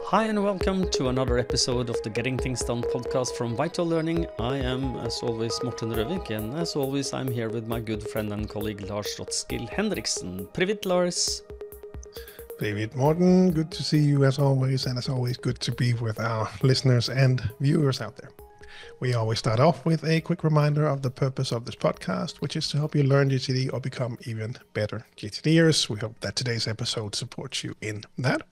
Hi and welcome to another episode of the Getting Things Done podcast from Vital Learning. I am, as always, Morten and as always, I'm here with my good friend and colleague Lars Henriksen. Привет, Lars. David Morten, good to see you as always, and as always, good to be with our listeners and viewers out there. We always start off with a quick reminder of the purpose of this podcast, which is to help you learn GTD or become even better GTDers. We hope that today's episode supports you in that.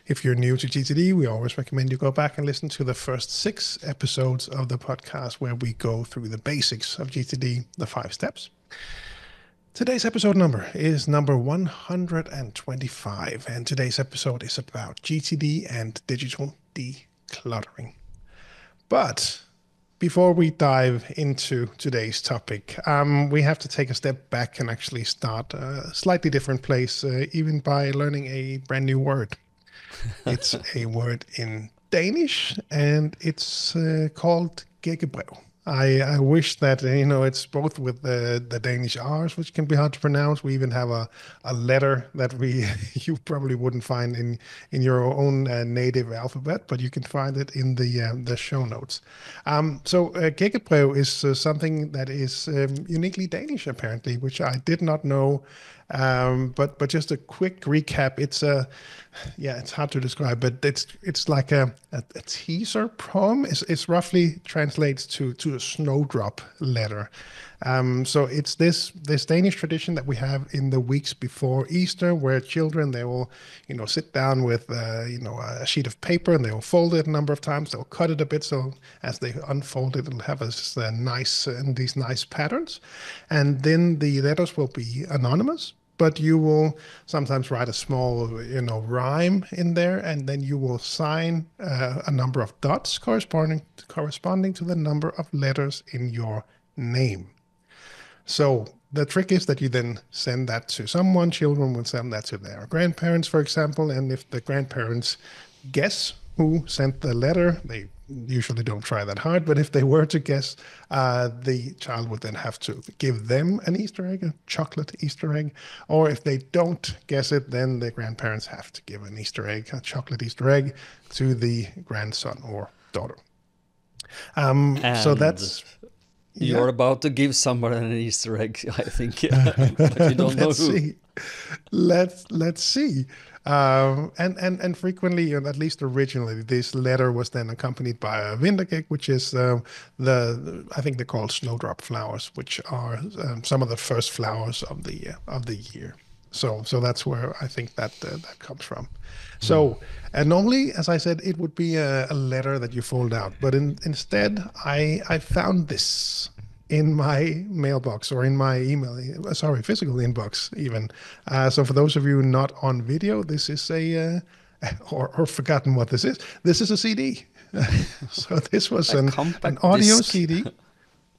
If you're new to GTD, we always recommend you go back and listen to the first 6 episodes of the podcast where we go through the basics of GTD, the 5 steps. Today's episode number is number 125, and today's episode is about GTD and digital decluttering. But before we dive into today's topic, we have to take a step back and actually start a slightly different place, even by learning a brand new word. It's a word in Danish, and it's called Gækkebrev. I wish that, it's both with the Danish R's, which can be hard to pronounce. We even have a letter that you probably wouldn't find in your own native alphabet, but you can find it in the show notes. So Gækkebrev is something that is uniquely Danish, apparently, which I did not know. But just a quick recap. It's it's hard to describe, but it's like a teaser poem. It's roughly translates to a snowdrop letter. So it's this Danish tradition that we have in the weeks before Easter, where children, they will, sit down with, a sheet of paper, and they will fold it a number of times. They'll cut it a bit, so as they unfold it, it'll have these nice patterns. And then the letters will be anonymous, but you will sometimes write a small, rhyme in there, and then you will sign a number of dots corresponding to the number of letters in your name. So the trick is that you then send that to someone. Children will send that to their grandparents, for example, and if the grandparents guess who sent the letter, they usually don't try that hard, but if they were to guess, the child would then have to give them an Easter egg, a chocolate Easter egg, or if they don't guess it, then the grandparents have to give an Easter egg, a chocolate Easter egg, to the grandson or daughter. So that's... You're about to give someone an Easter egg, I think, but you don't know who. Let's see. And frequently, at least originally, this letter was then accompanied by a vintergæk, which is I think they're called snowdrop flowers, which are some of the first flowers of the year. So that's where I think that comes from. So, and normally, as I said, it would be a letter that you fold out. But instead, I found this in my mailbox, or in my physical inbox even. So for those of you not on video, this is or forgotten what this is. This is a CD. So this was an audio disc. CD,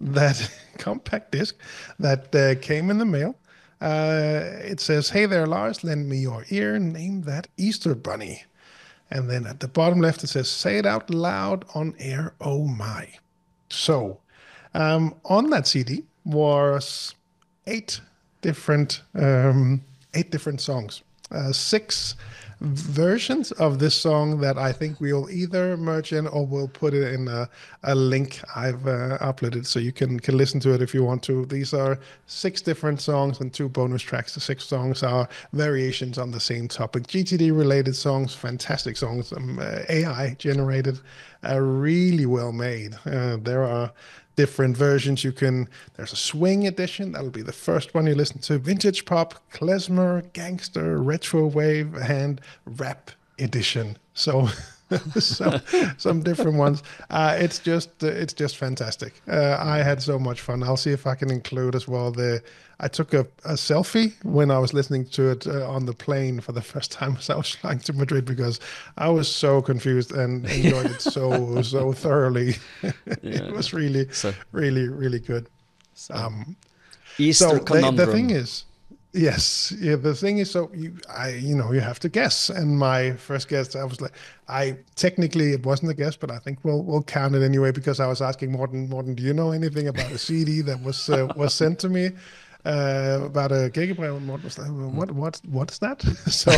that compact disc that came in the mail. It says, "Hey there, Lars, lend me your ear, name that Easter bunny." And then at the bottom left, it says, "Say it out loud on air, oh my." So on that CD was 8 different songs, 6 versions of this song that I think we'll either merge in or we'll put it in a link I've uploaded, so you can listen to it if you want to. These are 6 different songs and 2 bonus tracks. The 6 songs are variations on the same topic, GTD related songs, fantastic songs, AI generated, really well made. There are different versions. There's a swing edition, that'll be the first one you listen to, vintage pop, klezmer, gangster, retro wave, and rap edition. So some different ones. It's just fantastic. I had so much fun. I'll see if I can include as well I took a selfie when I was listening to it on the plane for the first time as I was flying to Madrid, because I was so confused and enjoyed it so thoroughly. It was really good. Easter conundrum. The thing is, yes, the thing is, so you have to guess. And my first guess, I was like, technically it wasn't a guess, but I think we'll count it anyway, because I was asking Morten, do you know anything about a CD that was sent to me? about a Gækkebrev, and what was that? What is that? So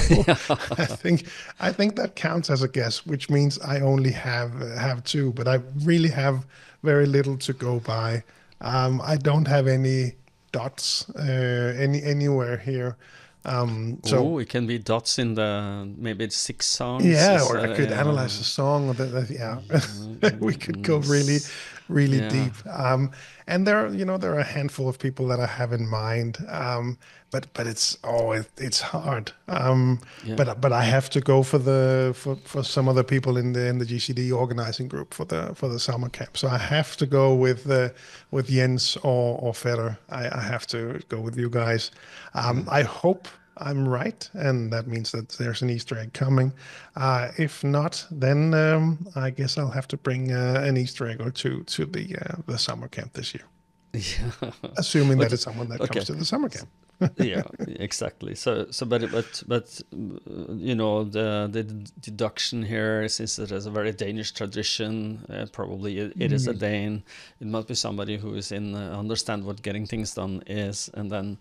I think that counts as a guess, which means I only have two, but I really have very little to go by. I don't have any dots anywhere here. So Oh, it can be dots in the maybe it's 6 songs. yeah, Is, or I could analyze a song. Or yeah, we could go really, really yeah, deep. And there are a handful of people that I have in mind. But it's hard. yeah. But I have to go for some of the people in the GTD organizing group for the summer camp. So I have to go with Jens or Feder. I have to go with you guys. I hope I'm right, and that means that there's an Easter egg coming. If not, then I guess I'll have to bring an Easter egg or two to the summer camp this year, Yeah. assuming that Okay. it's someone that Okay. comes to the summer camp. Yeah, exactly. But you know, the deduction here, since it is a very Danish tradition, probably it is a Dane. It must be somebody who is in understand what getting things done is, and then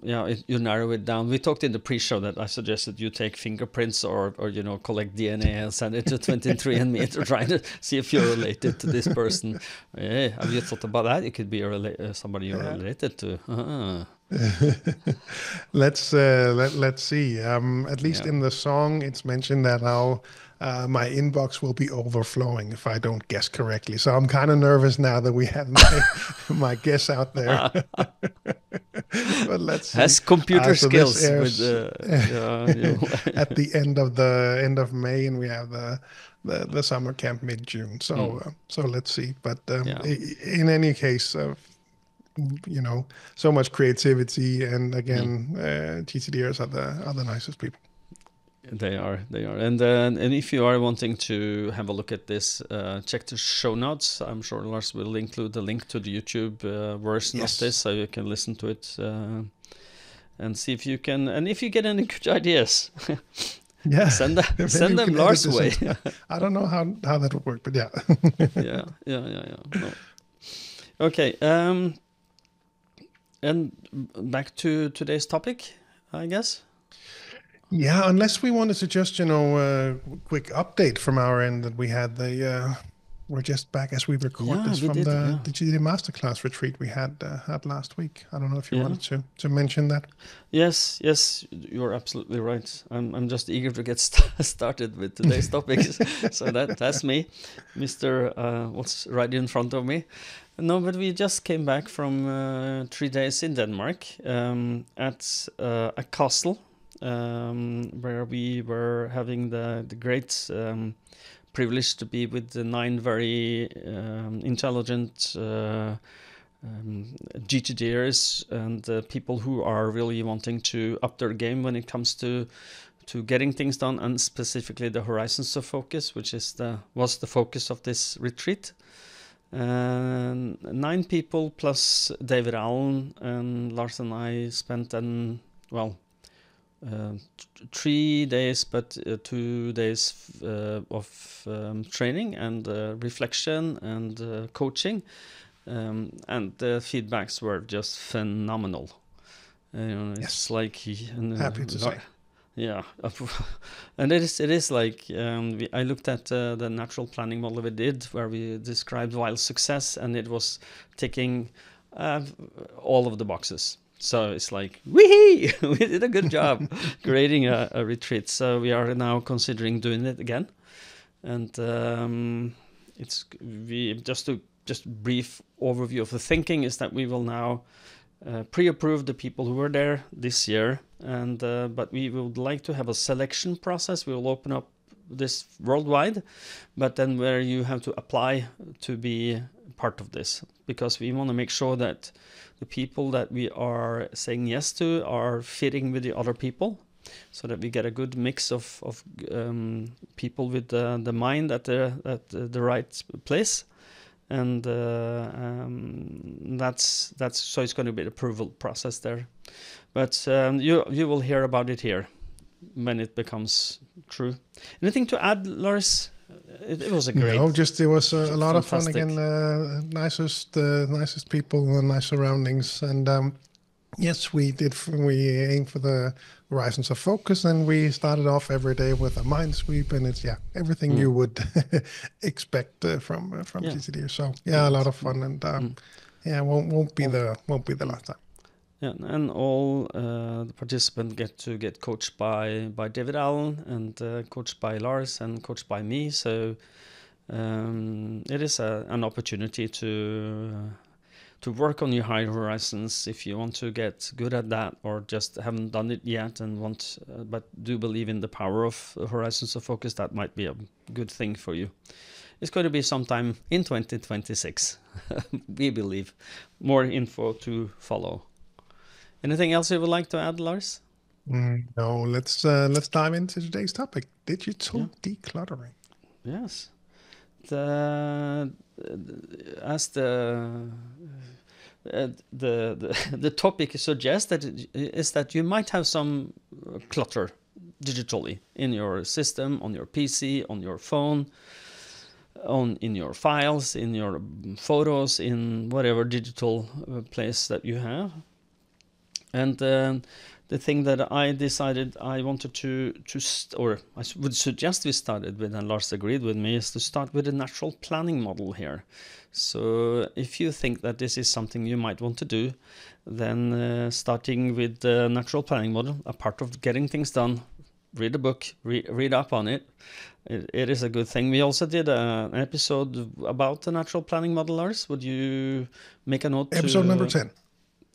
yeah, you narrow it down. We talked in the pre-show that I suggested you take fingerprints or you know, collect DNA and send it to 23andMe to try to see if you're related to this person. Hey, have you thought about that? It could be somebody you're related to. Let's see. At least Yeah. in the song, it's mentioned that my inbox will be overflowing if I don't guess correctly. So I'm kind of nervous now that we have my guess out there. But let's see. Has computer So skills this airs at the end of May, and we have the summer camp mid-June. So let's see. But Yeah. in any case, so much creativity, and again, GTDers are the nicest people. They are, and if you are wanting to have a look at this, check the show notes. I'm sure Lars will include the link to the YouTube version of this, so you can listen to it and see if you can. And if you get any good ideas, yeah, send maybe them you can Lars' edit way. this I don't know how that would work, but yeah. Yeah. No. Okay. And back to today's topic, I guess. Yeah, unless we wanted to just, quick update from our end that we had we're just back as we record this from the GTD Masterclass retreat we had last week. I don't know if you wanted to mention that. Yes, you're absolutely right. I'm just eager to get started with today's topics. So that's me, Mr. What's right in front of me. No, but we just came back from 3 days in Denmark at a castle. Where we were having the great privilege to be with the 9 very intelligent GTDers and people who are really wanting to up their game when it comes to getting things done, and specifically the horizons of focus, which was the focus of this retreat. 9 people plus David Allen, and Lars and I spent 3 days, but 2 days of training and reflection and coaching, and the feedbacks were just phenomenal. It's like happy to say. Yeah, and it is like I looked at the natural planning model we did, where we described wild success, and it was ticking all of the boxes. So it's like, wee! We did a good job creating a retreat. So we are now considering doing it again, and just brief overview of the thinking is that we will now pre-approve the people who were there this year, and but we would like to have a selection process. We will open up this worldwide, but then where you have to apply to be part of this, because we want to make sure that the people that we are saying yes to are fitting with the other people, so that we get a good mix of people with the mind at the right place. And that's so it's going to be an approval process there, but you will hear about it here when it becomes true. Anything to add, Lars, it was a great. No, just it was a lot of fun fantastic. again. Nicest people, nice surroundings, and yes, we did. We aimed for the horizons of focus, and we started off every day with a mind sweep, and it's everything you would expect from GTD. So a lot of fun, and won't be the last time. Yeah, and all the participants get coached by David Allen and coached by Lars and coached by me. So it is an opportunity to work on your higher horizons if you want to get good at that, or just haven't done it yet and want, but do believe in the power of horizons of focus. That might be a good thing for you. It's going to be sometime in 2026. We believe. More info to follow. Anything else you would like to add, Lars? No, let's dive into today's topic: digital decluttering. Yes, the topic suggests that you might have some clutter digitally in your system, on your PC, on your phone, in your files, in your photos, in whatever digital place that you have. And the thing that I decided I wanted or I would suggest we started with, and Lars agreed with me, is to start with a natural planning model here. So if you think that this is something you might want to do, then starting with the natural planning model, a part of getting things done, read a book, read up on it. It is a good thing. We also did an episode about the natural planning model, Lars. Would you make a note? Episode number 10.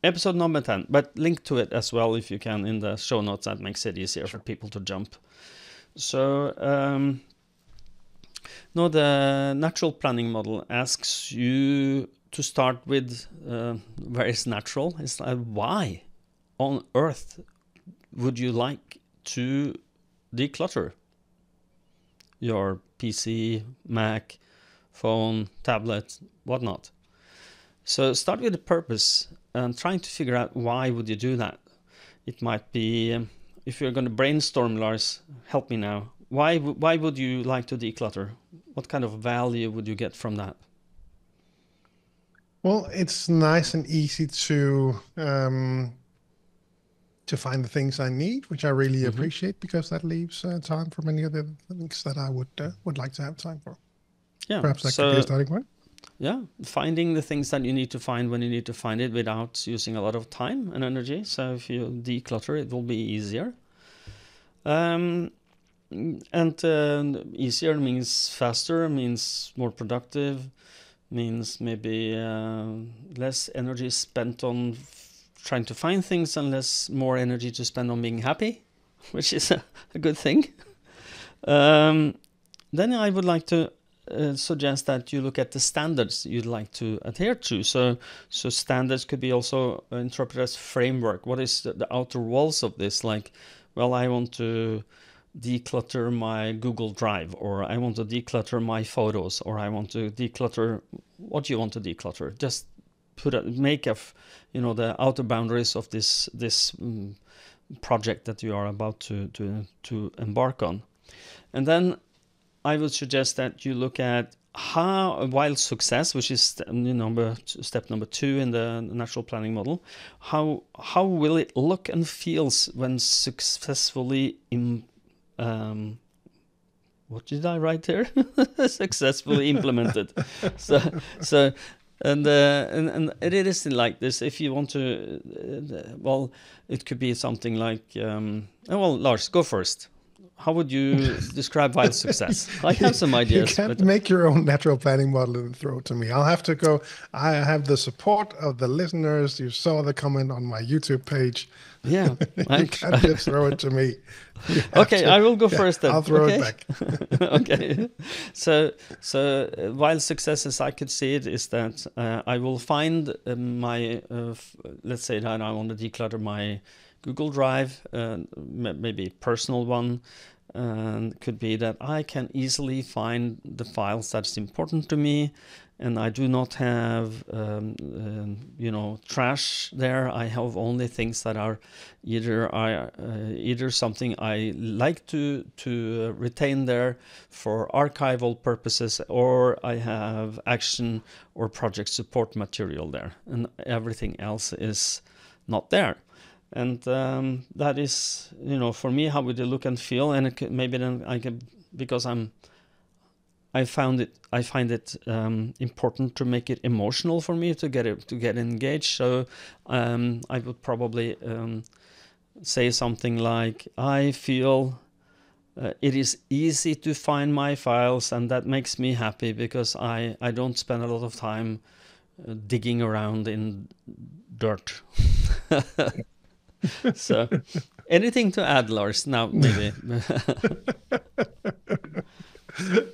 Episode number 10, but link to it as well if you can in the show notes. That makes it easier for people to jump. So, no, the natural planning model asks you to start with where it's natural. It's like, why on earth would you like to declutter your PC, Mac, phone, tablet, whatnot? So start with the purpose and trying to figure out why would you do that. It might be, if you're going to brainstorm, Lars, help me now. Why would you like to declutter? What kind of value would you get from that? Well, it's nice and easy to find the things I need, which I really appreciate, because that leaves time for many other things that I would like to have time for. Yeah, perhaps that could be a starting point. Yeah, finding the things that you need to find when you need to find it without using a lot of time and energy. So if you declutter, it will be easier. Easier means faster, means more productive, means maybe less energy spent on trying to find things and more energy to spend on being happy, which is a good thing. Then I would like to suggest that you look at the standards you'd like to adhere to. So standards could be also interpreted as framework. What is the outer walls of this? Like, well, I want to declutter my Google Drive, or I want to declutter my photos, or I want to declutter what you want to declutter. Just make the outer boundaries of this project that you are about to embark on. And then I would suggest that you look at while success, which is step number 2 in the natural planning model, how will it look and feels when successfully what did I write here? Successfully implemented. And it is like this. If you want to, it could be something like, Lars, go first. How would you describe while success? I have some ideas. You can't make your own natural planning model and throw it to me. I'll have to go. I have the support of the listeners. You saw the comment on my YouTube page. Yeah. You can't just throw it to me. Okay, I will go first then. I'll throw it back. Okay. So while success, as I could see it, is that I will find my, let's say that I want to declutter my Google Drive, maybe personal one, And it could be that I can easily find the files that's important to me, and I do not have trash there. I have only things that are either something I like to retain there for archival purposes, or I have action or project support material there, and everything else is not there. And that is, for me, how would it look and feel? And maybe then I can, because I find it important to make it emotional for me to get engaged. So I would probably say something like, I feel it is easy to find my files, and that makes me happy because I don't spend a lot of time digging around in dirt. So, anything to add, Lars? Now, maybe.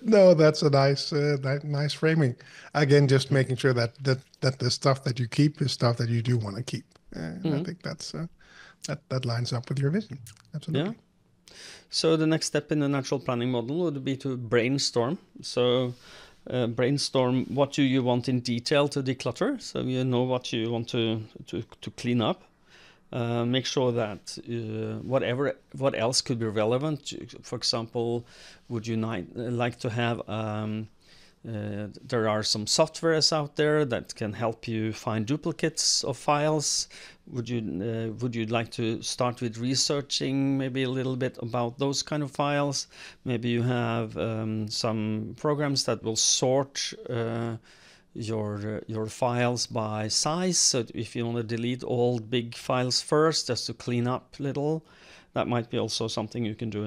No, that's a nice framing. Again, just making sure that the stuff that you keep is stuff that you do want to keep. I think that lines up with your vision. Absolutely. Yeah. So the next step in the natural planning model would be to brainstorm. So brainstorm what do you want in detail to declutter. So you know what you want to clean up. Make sure that what else could be relevant. For example, would you like to have there are some softwares out there that can help you find duplicates of files. Would you like to start with researching maybe a little bit about those kind of files? Maybe you have some programs that will sort your files by size. So if you want to delete all big files first, just to clean up little, that might be also something you can do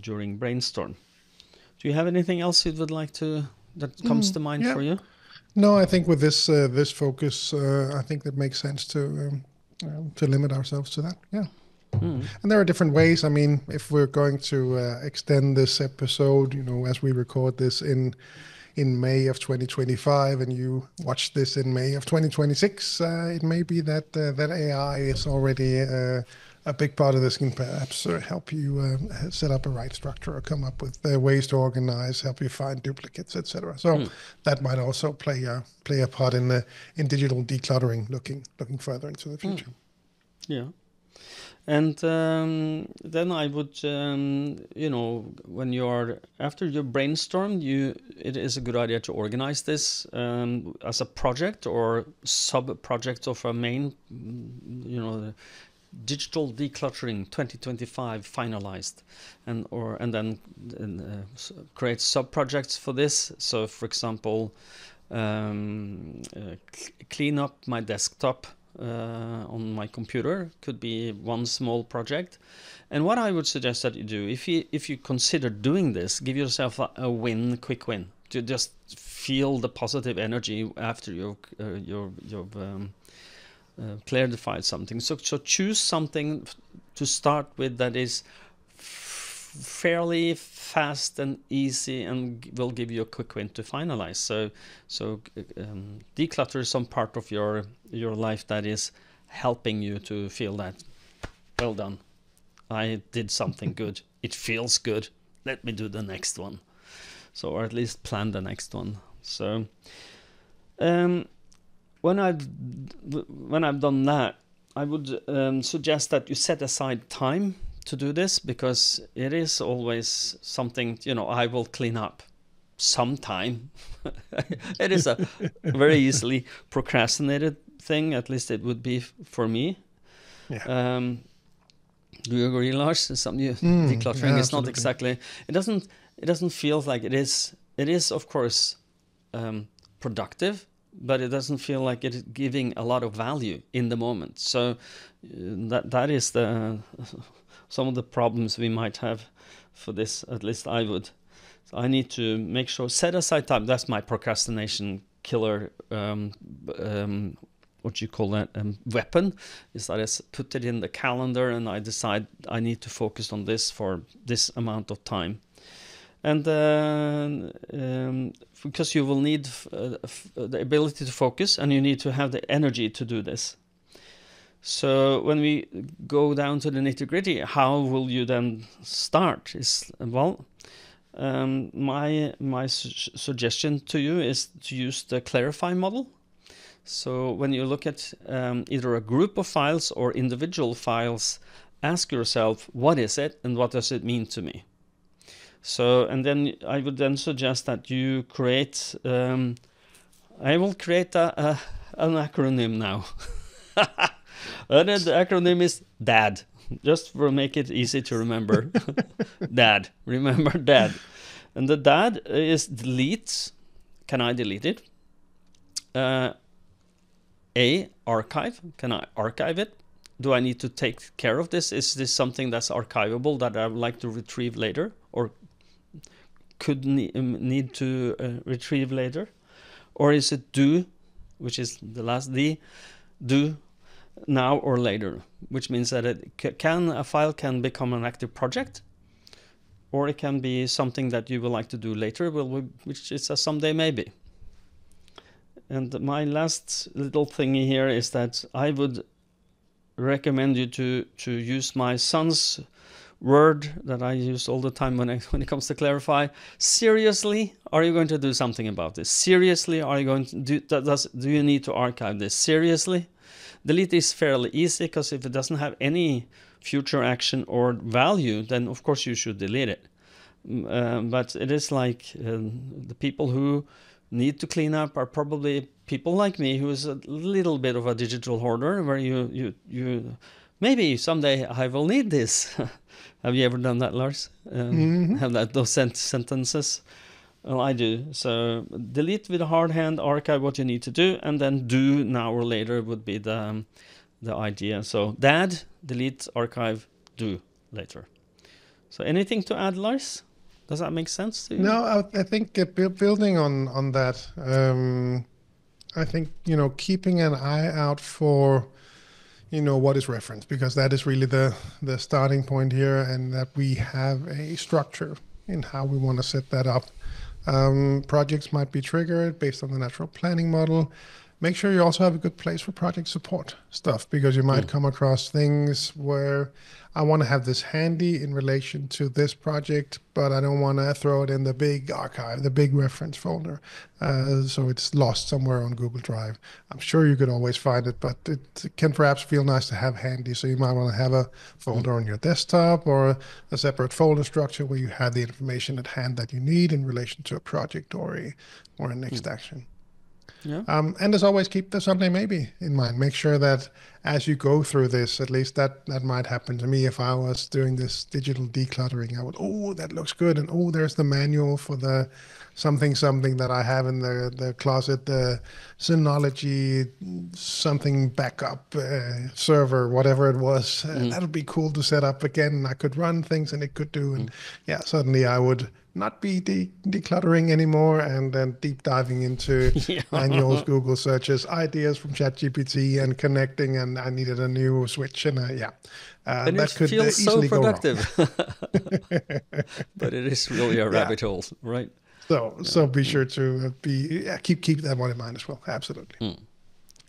during brainstorm. Do you have anything else you would like that comes to mind for you? No, I think with this focus, I think that makes sense to limit ourselves to that. Yeah. And there are different ways. I mean, if we're going to extend this episode, as we record this in May of 2025, and you watch this in May of 2026, it may be that AI is already a big part of this, can perhaps help you set up a right structure or come up with ways to organize, help you find duplicates, etc. So that might also play a part in digital decluttering, looking further into the future. Yeah. And then I would, when after you brainstorm, it is a good idea to organize this as a project or sub-project of a main, digital decluttering 2025 finalized, and then create sub-projects for this. So, for example, clean up my desktop on my computer could be one small project. And what I would suggest that you do, if you consider doing this, give yourself a quick win, to just feel the positive energy after you've clarified something. So choose something to start with that is fairly fast and easy and will give you a quick win to finalize. So declutter some part of your life that is helping you to feel that, well done, I did something good, it feels good, let me do the next one. So, or at least plan the next one. So when I've done that, I would suggest that you set aside time to do this, because it is always something, I will clean up sometime. It is a very easily procrastinated thing, at least it would be for me. Yeah. Do you agree, Lars? Decluttering is not exactly, it doesn't feel like it is of course productive, but it doesn't feel like it is giving a lot of value in the moment. So that is some of the problems we might have for this, at least I would. So I need to make sure, set aside time. That's my procrastination killer, what you call that, weapon, is that I put it in the calendar and I decide I need to focus on this for this amount of time. And because you will need the ability to focus, and you need to have the energy to do this. So when we go down to the nitty-gritty, how will you then start? My suggestion to you is to use the clarify model. So when you look at either a group of files or individual files, ask yourself, what is it and what does it mean to me? So, and then I would then suggest that you create, I will create an acronym now. And then the acronym is DAD, just to make it easy to remember. DAD, remember DAD. And the DAD is delete. Can I delete it? Archive. Can I archive it? Do I need to take care of this? Is this something that's archivable that I would like to retrieve later, or could need to retrieve later? Or is it do, which is the last D, do now or later, which means that a file can become an active project, or it can be something that you would like to do later, which is a someday maybe. And my last little thingy here is that I would recommend you to use my son's word that I use all the time when it comes to clarify. Seriously, are you going to do something about this? Seriously, are you going to do you need to archive this? Seriously? Delete is fairly easy, because if it doesn't have any future action or value, then of course you should delete it. But it is like the people who need to clean up are probably people like me, who is a little bit of a digital hoarder, where you maybe someday I will need this. Have you ever done that, Lars? Have those sentences? Well, I do. So delete with a hard hand, archive what you need to do, and then do now or later would be the idea. So DAD, delete, archive, do later. So anything to add, Lars? Does that make sense to you? No, I think building on that, I think, keeping an eye out for, what is referenced, because that is really the starting point here, and that we have a structure in how we want to set that up. Projects might be triggered based on the natural planning model. Make sure you also have a good place for project support stuff, because you might come across things where I want to have this handy in relation to this project, but I don't want to throw it in the big archive, the big reference folder, so it's lost somewhere on Google Drive. I'm sure you could always find it, but it can perhaps feel nice to have handy. So you might want to have a folder on your desktop, or a separate folder structure where you have the information at hand that you need in relation to a project or a next action. Yeah. And as always, keep the someday maybe in mind. Make sure that as you go through this, at least that might happen to me if I was doing this digital decluttering. I would, oh, that looks good. And oh, there's the manual for the something that I have in the closet, the Synology something backup server, whatever it was. That would be cool to set up again. I could run things and it could do. And yeah, suddenly I would not be decluttering anymore, and then deep diving into manuals, Google searches, ideas from ChatGPT, and connecting, and I needed a new switch, and and that could feels easily so productive. But it is really a rabbit hole, right? So be sure to keep that one in mind as well. Absolutely.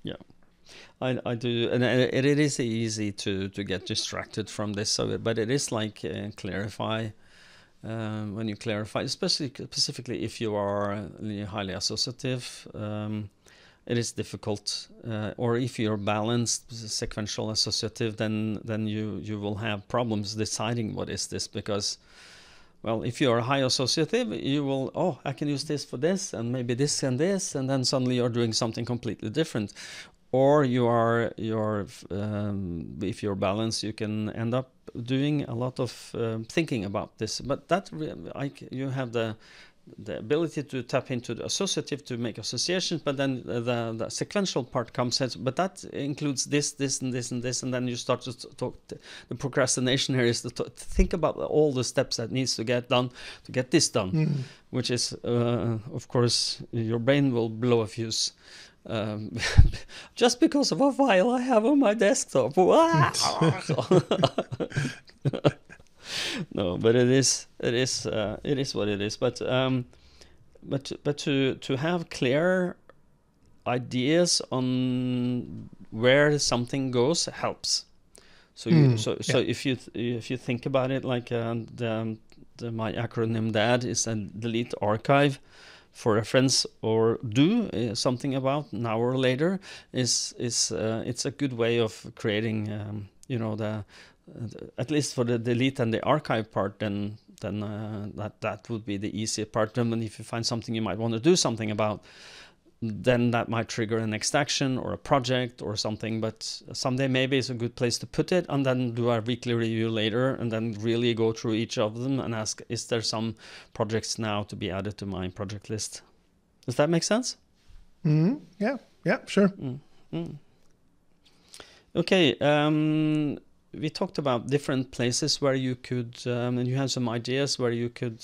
Yeah, I do, and it is easy to get distracted from this. So, but it is like clarify. When you clarify, specifically if you are highly associative, it is difficult. Or if you're balanced, sequential associative, then you will have problems deciding what is this, because, well, if you are high associative, you will, I can use this for this, and maybe this and this, and then suddenly you're doing something completely different. Or if you're balanced, you can end up doing a lot of thinking about this. But that you have the ability to tap into the associative to make associations. But then the sequential part comes in. But that includes this, and this, and this, and then you start to talk. The procrastination here is to think about all the steps that needs to get done to get this done, which is, of course, your brain will blow a fuse. Just because of a file I have on my desktop. No, but it is what it is. But to have clear ideas on where something goes helps. So if you think about it, like my acronym DAD is a delete archive for reference or do something about now or later is it's a good way of creating at least for the delete and the archive part, then that would be the easier part. And if you find something you might want to do something about, then that might trigger a next action or a project or something. But someday maybe it's a good place to put it, and then do a weekly review later, and then really go through each of them and ask, is there some projects now to be added to my project list? Does that make sense? Yeah, sure. Okay. We talked about different places where you could, and you have some ideas where you could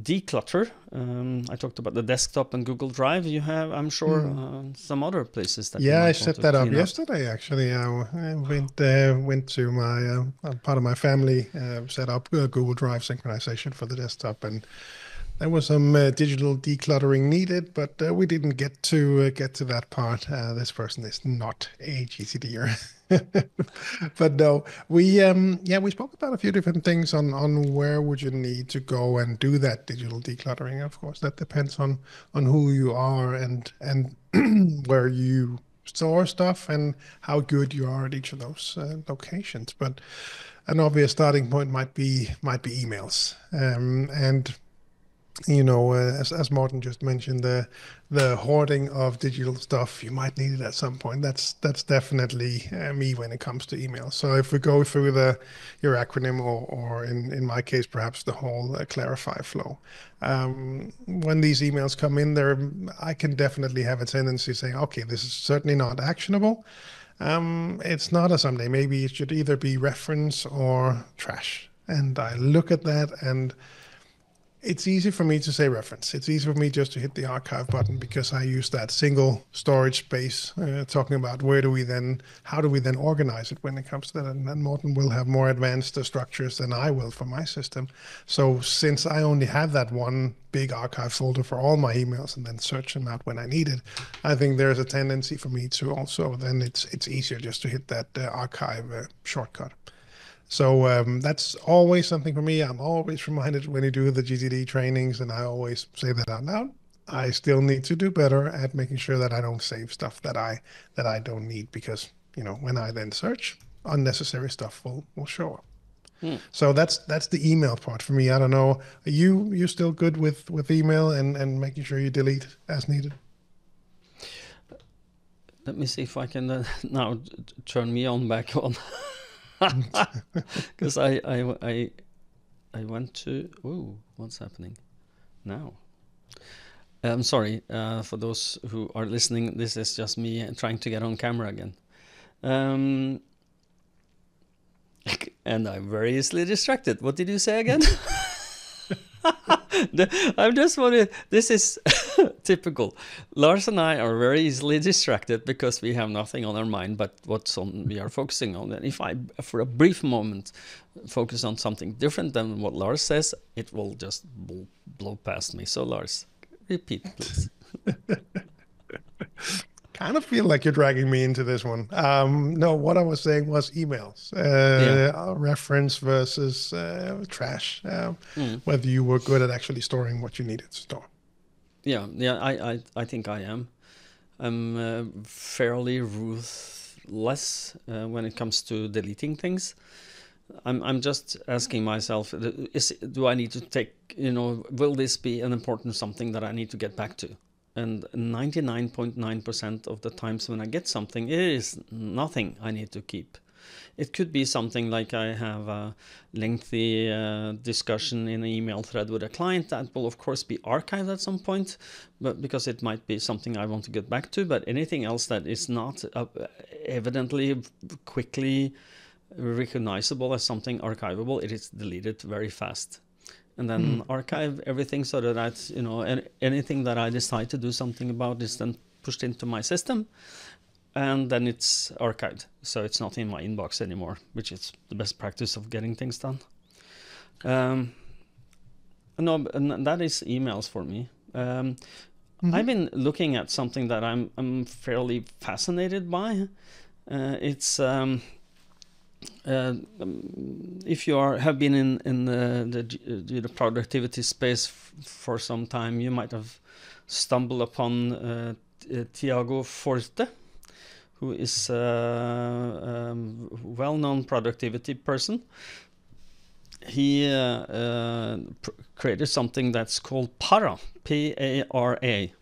declutter. I talked about the desktop and Google Drive. You have, I'm sure, some other places that. Yeah, I set that up yesterday. Actually, I went to my part of my family set up Google Drive synchronization for the desktop, and there was some digital decluttering needed, but we didn't get to that part. This person is not a GTDer. But no, we spoke about a few different things on where would you need to go and do that digital decluttering. Of course, that depends on who you are and where you store stuff and how good you are at each of those locations. But an obvious starting point might be emails, and as Morten just mentioned, the hoarding of digital stuff, you might need it at some point. That's definitely me when it comes to emails. So if we go through your acronym, or in my case, perhaps the whole clarify flow, when these emails come in there, I can definitely have a tendency saying, okay, this is certainly not actionable. It's not a someday. Maybe it should either be reference or trash. And I look at that, and it's easy for me to say reference. It's easy for me just to hit the archive button because I use that single storage space, talking about how do we then organize it when it comes to that. And Morten will have more advanced structures than I will for my system. So since I only have that one big archive folder for all my emails and then search them out when I need it, I think there's a tendency for me to also, then it's easier just to hit that archive shortcut. So that's always something for me. I'm always reminded when you do the GTD trainings, and I always say that out loud. I still need to do better at making sure that I don't save stuff that I don't need, because when I then search, unnecessary stuff will show up. So that's the email part for me. I don't know. Are you still good with email and making sure you delete as needed? Let me see if I can now turn me back on. Because I went to, what's happening now? I'm sorry for those who are listening. This is just me trying to get on camera again, and I'm very easily distracted. What did you say again? I'm just wondering, this is typical. Lars and I are very easily distracted because we have nothing on our mind but what's on we are focusing on. And if I, for a brief moment, focus on something different than what Lars says, it will just blow past me. So Lars, repeat, please. Kind of feel like you're dragging me into this one. No, what I was saying was emails, reference versus trash, whether you were good at actually storing what you needed to store. Yeah, I think I am. I'm fairly ruthless when it comes to deleting things. I'm just asking myself, do I need to take, will this be an important something that I need to get back to? And 99.9% of the times when I get something, it is nothing I need to keep. It could be something like I have a lengthy discussion in an email thread with a client that will of course be archived at some point, but because it might be something I want to get back to. But anything else that is not evidently quickly recognizable as something archivable, it is deleted very fast. And then archive everything so that anything that I decide to do something about is then pushed into my system, and then it's archived, so it's not in my inbox anymore, which is the best practice of getting things done. No, and that is emails for me. I've been looking at something that I'm fairly fascinated by. It's if you have been in the productivity space for some time, you might have stumbled upon Tiago Forte, who is a well-known productivity person. He created something that's called Para, P-A-R-A.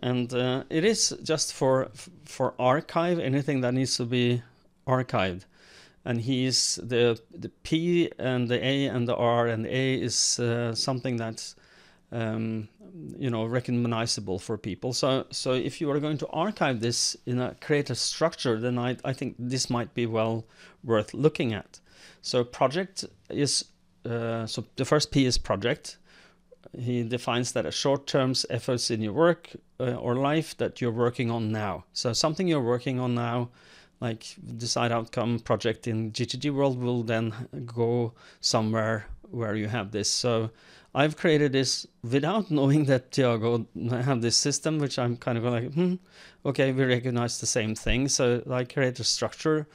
And it is just for archive, anything that needs to be archived. And he's the P and the A and the R, and the A is something that's recognizable for people. So if you are going to archive this in a creative structure, then I think this might be well worth looking at. So project is so the first P is project. He defines that as short-term efforts in your work or life that you're working on now. So something you're working on now, like desired outcome project in GTD world, will then go somewhere where you have this. So I've created this without knowing that Tiago have this system, which I'm kind of like, okay, we recognize the same thing. So I create a structure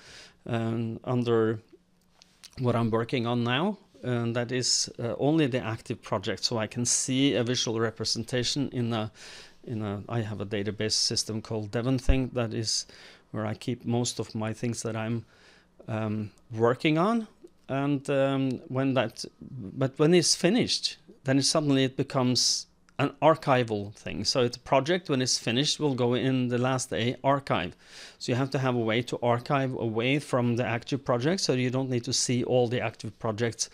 under what I'm working on now. And that is only the active project, so I can see a visual representation I have a database system called Devonthing, that is where I keep most of my things that I'm working on. And when it's finished, then it becomes an archival thing. So the project, when it's finished, will go in the last day archive. So you have to have a way to archive away from the active project, so you don't need to see all the active projects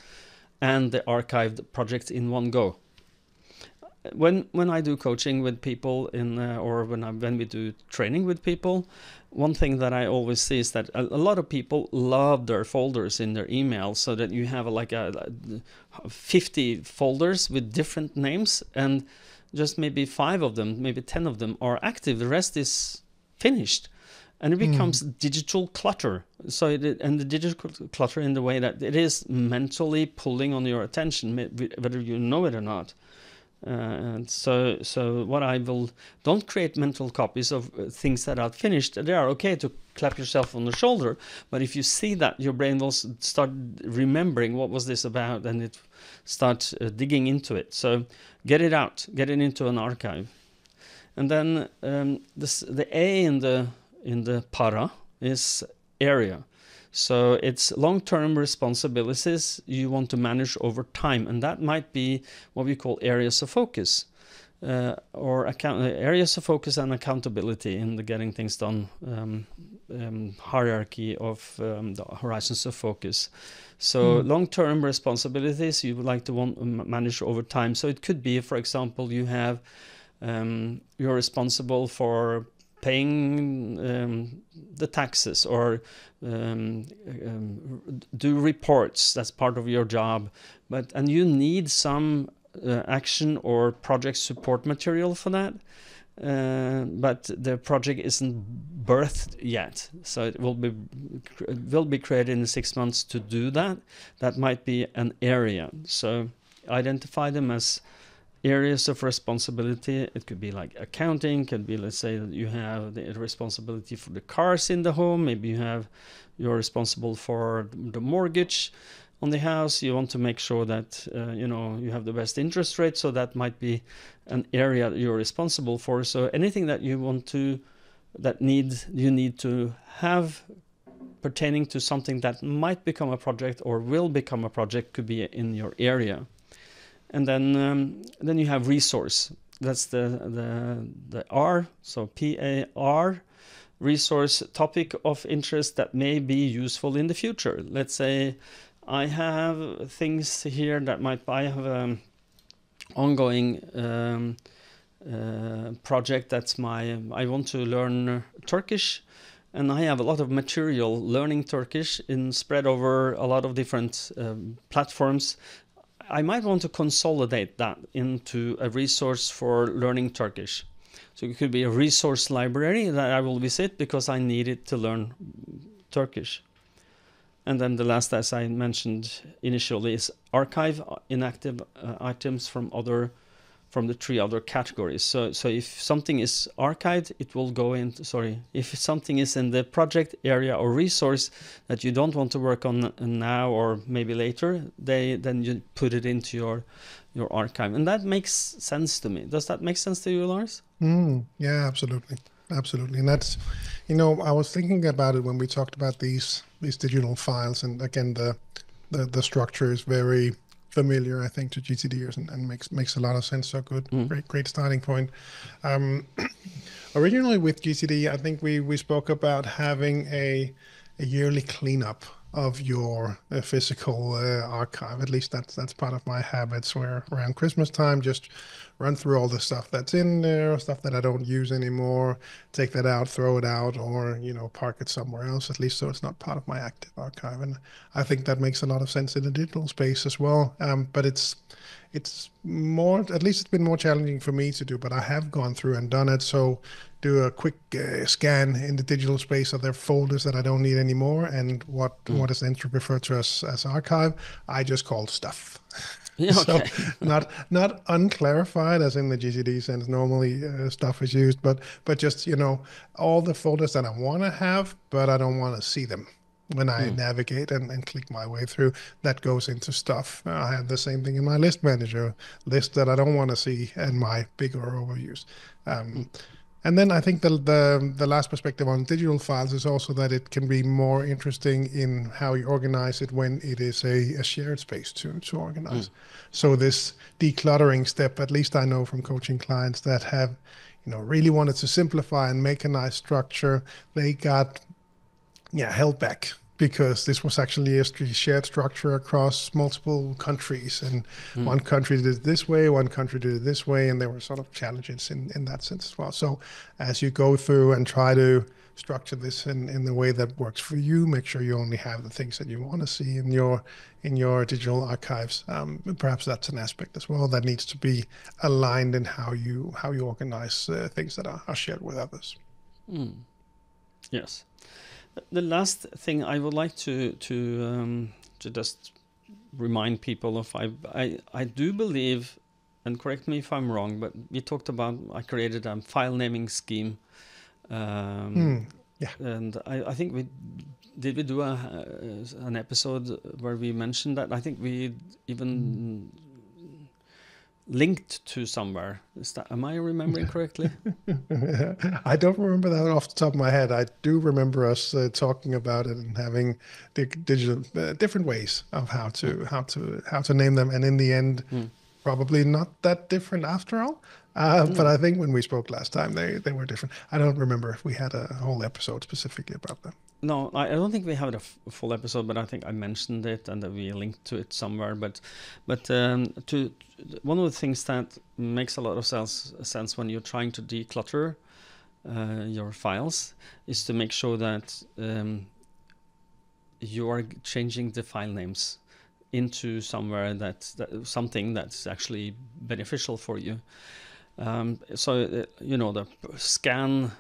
and the archived projects in one go. When I do coaching with people or when we do training with people, one thing that I always see is that a lot of people love their folders in their emails, so that you have like 50 folders with different names, and just maybe 5 of them, maybe 10 of them are active. The rest is finished. And it becomes digital clutter. So and the digital clutter in the way that it is mentally pulling on your attention, whether you know it or not. And so what don't create mental copies of things that are finished. They are okay to clap yourself on the shoulder, but if you see that, your brain will start remembering what was this about, and it starts digging into it. So get it out, get it into an archive. And then the A in the para is area. So it's long-term responsibilities you want to manage over time, and that might be what we call areas of focus, or areas of focus and accountability in the getting things done hierarchy of the horizons of focus. So long-term responsibilities you would like to manage over time. So it could be, for example, you have you're responsible for paying the taxes, or do reports. That's part of your job, and you need some action or project support material for that, but the project isn't birthed yet, so it will be created in 6 months to do that. That might be an area. So identify them as areas of responsibility. It could be like accounting, could be, let's say that you have the responsibility for the cars in the home, maybe you're responsible for the mortgage on the house, you want to make sure that you have the best interest rate, so that might be an area that you're responsible for. So anything that you need to have pertaining to something that might become a project or will become a project could be in your area. And then you have resource. That's the R, so PAR, resource, topic of interest that may be useful in the future. Let's say I have things here that I have an ongoing project that's I want to learn Turkish, and I have a lot of material learning Turkish spread over a lot of different platforms. I might want to consolidate that into a resource for learning Turkish. So it could be a resource library that I will visit because I need it to learn Turkish. And then the last, as I mentioned initially, is archive inactive items from other from the 3 other categories. So if something is archived, it will go into, if something is in the project area or resource that you don't want to work on now or maybe later, then you put it into your archive. And that makes sense to me. Does that make sense to you, Lars? Yeah, absolutely. Absolutely. And that's, I was thinking about it when we talked about these digital files. And again, the structure is very familiar, I think, to GTDers and makes a lot of sense. So good. Great starting point. Originally with GTD, I think we spoke about having a yearly cleanup of your physical archive. At least that's part of my habits, where around Christmas time, just run through all the stuff that's in there, stuff that I don't use anymore, take that out, throw it out, or park it somewhere else, at least so it's not part of my active archive. And I think that makes a lot of sense in the digital space as well. But it's more, at least it's been more challenging for me to do, but I have gone through and done it. So do a quick scan in the digital space of their folders that I don't need anymore, and what is then referred to as archive, I just call stuff. Yeah, okay. So not unclarified as in the GTD sense normally stuff is used, but just all the folders that I want to have, but I don't want to see them when I navigate and click my way through, that goes into stuff. I have the same thing in my list manager, list that I don't want to see and my bigger overviews. And then I think the last perspective on digital files is also that it can be more interesting in how you organize it when it is a shared space to organize. So this decluttering step, at least I know from coaching clients that have, really wanted to simplify and make a nice structure, they got held back because this was actually a shared structure across multiple countries, and one country did it this way, one country did it this way, and there were sort of challenges in that sense as well. So as you go through and try to structure this in the way that works for you, make sure you only have the things that you want to see in your digital archives. Perhaps that's an aspect as well that needs to be aligned in how you organize things that are shared with others. Yes. The last thing I would like to just remind people of, I do believe, and correct me if I'm wrong, but we talked about, I created a file naming scheme. Yeah. And I think we do an episode where we mentioned that. I think we even linked to somewhere. Am I remembering correctly? I don't remember that off the top of my head. I do remember us talking about it and having digital different ways of how to name them, and in the end, probably not that different after all. But I think when we spoke last time, they were different. I don't remember if we had a whole episode specifically about them. No, I don't think we had a full episode, but I think I mentioned it and that we linked to it somewhere. But one of the things that makes a lot of sense when you're trying to declutter your files is to make sure that you are changing the file names into somewhere something that's actually beneficial for you. So the scan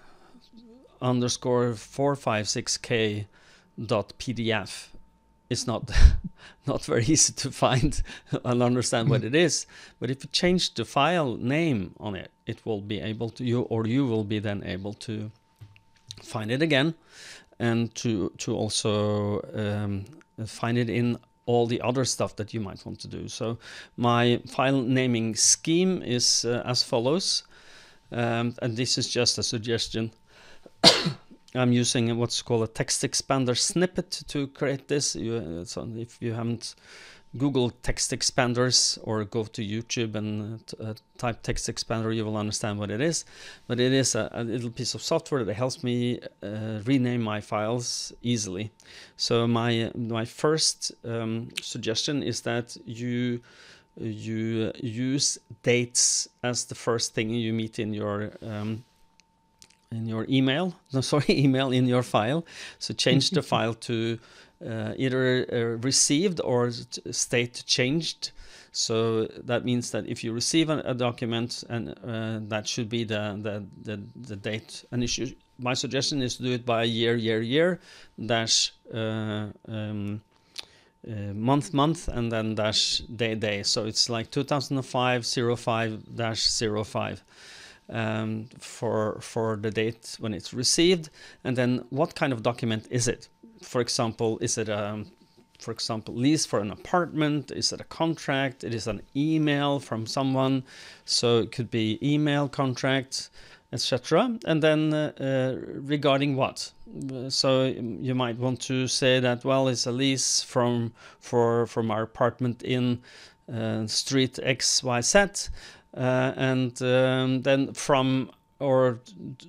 _456k.pdf is not very easy to find and understand what it is. But if you change the file name on it, it will be able to, you will be then able to find it again, and to also find it in all the other stuff that you might want to do. So my file naming scheme is as follows, and this is just a suggestion. I'm using what's called a text expander snippet to create this. So if you haven't Google text expanders or go to YouTube and type text expander, you will understand what it is. But it is a little piece of software that helps me rename my files easily. So my first suggestion is that you use dates as the first thing you meet in your email. No, sorry, email in your file. So change the file to either received or state changed. So that means that if you receive a document, and that should be the date. And my suggestion is to do it by year dash month, and then dash day. So it's like 2005-05-05 for the date when it's received. And then what kind of document is it? For example, is it lease for an apartment? Is it a contract? It is an email from someone. So it could be email, contract, etc. And then regarding what? So you might want to say that, well, it's a lease from our apartment in street XYZ, and then from or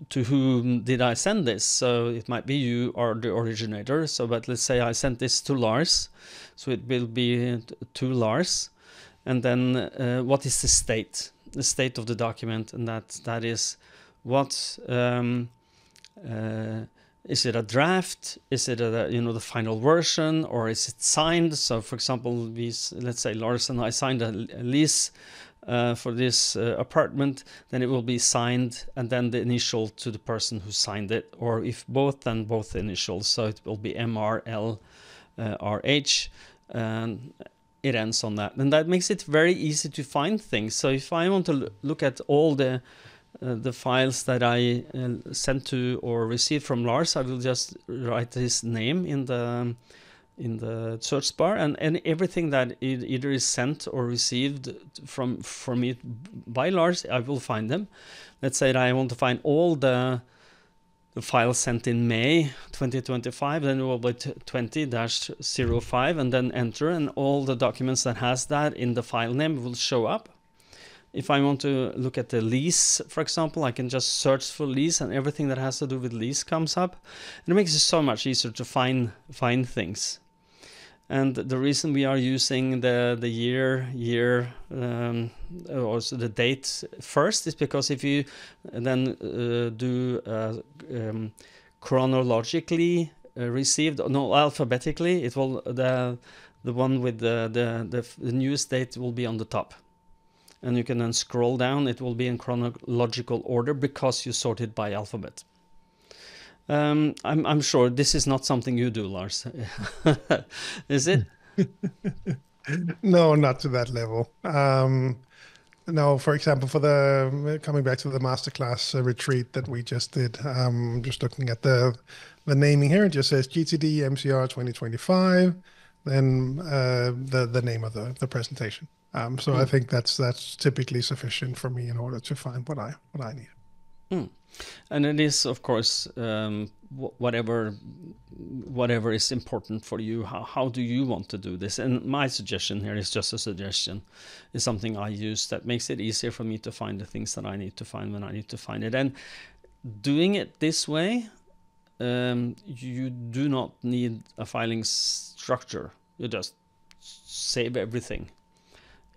to whom did I send this? So it might be you or the originator. So, but let's say I sent this to Lars, so it will be to Lars. And then what is the state of the document? And that is what is it a draft? Is it the final version, or is it signed? So, for example, let's say Lars and I signed a lease for this apartment, then it will be signed and then the initial to the person who signed it, or if both, then both initials. So it will be MRLRH, and it ends on that. And that makes it very easy to find things. So if I want to look at all the files that I sent to or received from Lars, I will just write his name in the search bar, and everything that either is sent or received from me by Lars, I will find them. Let's say that I want to find all the files sent in May 2025, then it will be 20-05, and then enter, and all the documents that has that in the file name will show up. If I want to look at the lease, for example, I can just search for lease, and everything that has to do with lease comes up. And it makes it so much easier to find things. And the reason we are using the year, also the date first, is because if you then do chronologically received, no, alphabetically, it will the one with the newest date will be on the top. And you can then scroll down, it will be in chronological order because you sorted by alphabet. I'm sure this is not something you do, Lars. Is it? No, not to that level. No, for example, coming back to the masterclass retreat that we just did, just looking at the naming here, it just says GTD MCR 2025, then the name of the presentation. So I think that's typically sufficient for me in order to find what I need. And it is, of course, whatever is important for you. How do you want to do this? And my suggestion here is just a suggestion. It's something I use that makes it easier for me to find the things that I need to find when I need to find it. And doing it this way, you do not need a filing structure. You just save everything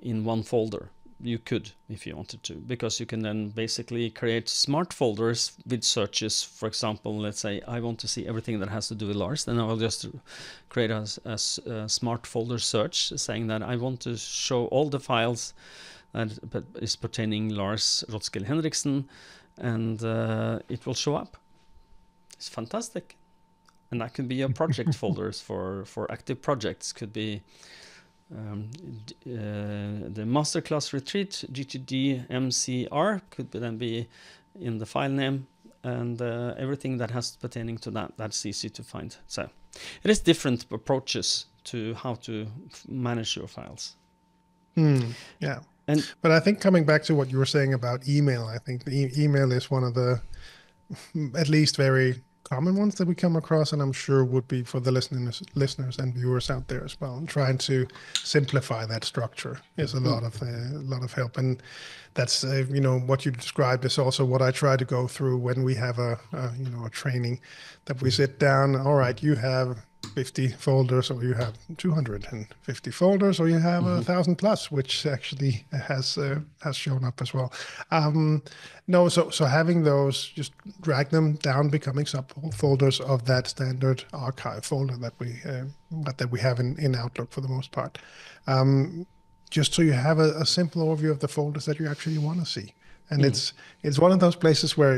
in one folder. You could, if you wanted to, because you can then basically create smart folders with searches. For example, let's say I want to see everything that has to do with Lars, then I will just create a smart folder search saying that I want to show all the files that is pertaining Lars Rothskill Henriksen, and it will show up. It's fantastic. And that could be your project folders for active projects. Could be the masterclass retreat, GTD MCR, could then be in the file name, and everything that has pertaining to that's easy to find. So it is different approaches to how to manage your files. Yeah. But I think coming back to what you were saying about email, I think the email is one of the at least very common ones that we come across, and I'm sure would be for the listeners and viewers out there as well. And trying to simplify that structure is a lot of help, and that's what you described is also what I try to go through when we have a training, that we sit down. All right, you have 50 folders, or you have 250 folders, or you have 1,000 plus, which actually has shown up as well. So having those, just drag them down, becoming subfolders of that standard archive folder that we have in Outlook for the most part. Just so you have a simple overview of the folders that you actually want to see. And it's one of those places where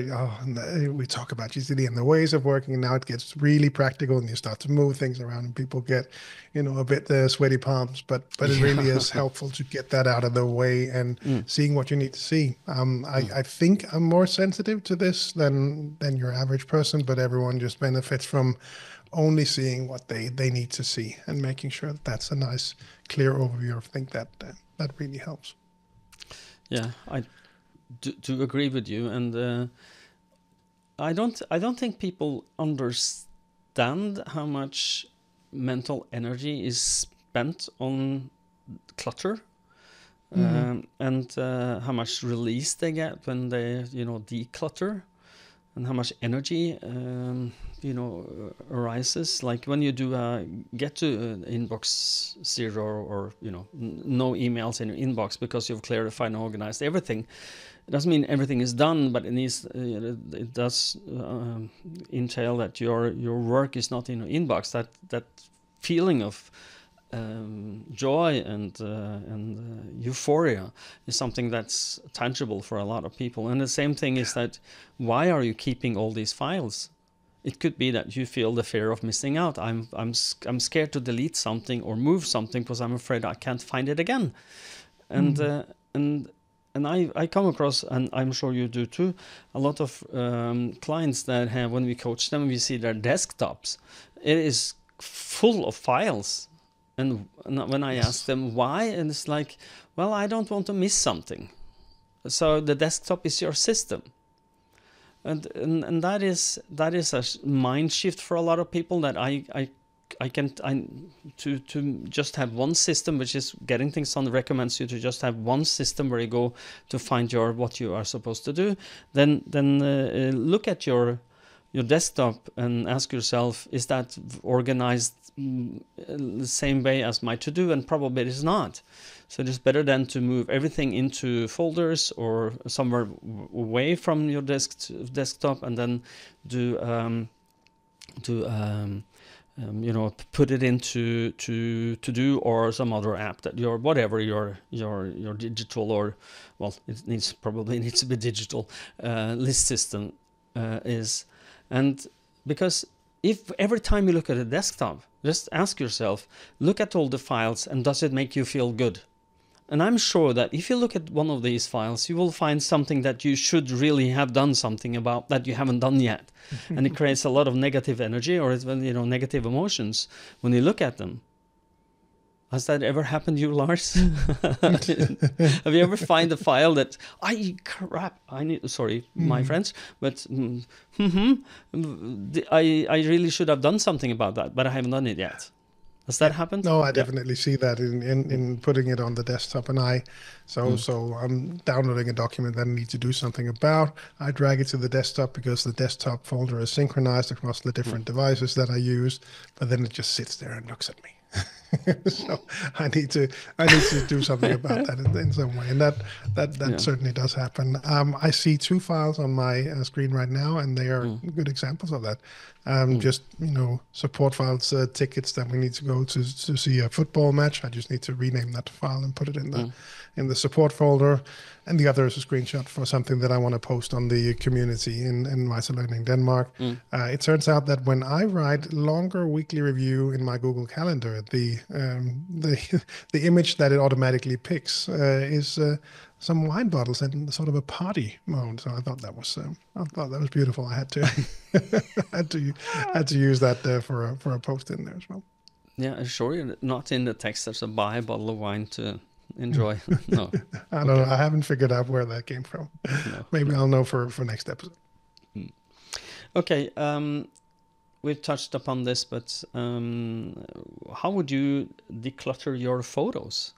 we talk about GTD and the ways of working. Now it gets really practical, and you start to move things around, and people get, a bit sweaty palms. But it really is helpful to get that out of the way and seeing what you need to see. I think I'm more sensitive to this than your average person, but everyone just benefits from only seeing what they need to see and making sure that that's a nice, clear overview. I think that really helps. Yeah, I do agree with you, and I don't think people understand how much mental energy is spent on clutter, and how much release they get when they declutter, and how much energy arises. Like when you do get to inbox zero, or no emails in your inbox because you've clarified and organized everything. It doesn't mean everything is done, but it needs it does entail that your work is not in your inbox. That feeling of joy and euphoria is something that's tangible for a lot of people. And the same thing is that, why are you keeping all these files? It could be that you feel the fear of missing out. I'm scared to delete something or move something because I'm afraid I can't find it again. And I come across, and I'm sure you do too, a lot of clients that have, when we coach them, we see their desktops. It is full of files. And when I ask them why, and it's like, well, I don't want to miss something. So the desktop is your system. And that is a mind shift for a lot of people, that to just have one system, which is getting things done, recommends you to just have one system where you go to find what you are supposed to do. Then look at your desktop and ask yourself, is that organized the same way as my to-do? And probably it is not. So it's better then to move everything into folders or somewhere away from your desktop, and then put it into to-do or some other app that your digital, or it probably needs to be digital list system is. And because if every time you look at a desktop, just ask yourself, look at all the files, and does it make you feel good? And I'm sure that if you look at one of these files, you will find something that you should really have done something about that you haven't done yet. And it creates a lot of negative energy, or negative emotions when you look at them. Has that ever happened to you, Lars? Have you ever find a file that, my friends, but I really should have done something about that, but I haven't done it yet. Has that happened? No, I definitely see that in putting it on the desktop. And so I'm downloading a document that I need to do something about. I drag it to the desktop because the desktop folder is synchronized across the different devices that I use, but then it just sits there and looks at me. So I need to do something about that in some way, and that certainly does happen. I see two files on my screen right now, and they are good examples of that. Just support files, tickets that we need to go to see a football match. I just need to rename that file and put it in the support folder. And the other is a screenshot for something that I want to post on the community in VitalLearning Denmark. It turns out that when I write longer weekly review in my Google Calendar, the image that it automatically picks is some wine bottles in sort of a party mode. So I thought that was beautiful. I had to had to use that for a post in there as well. Yeah, sure. You're not in the text. There's a buy a bottle of wine to enjoy. No, I don't know. I haven't figured out where that came from. No. Maybe I'll know for next episode. Okay. We've touched upon this, but how would you declutter your photos?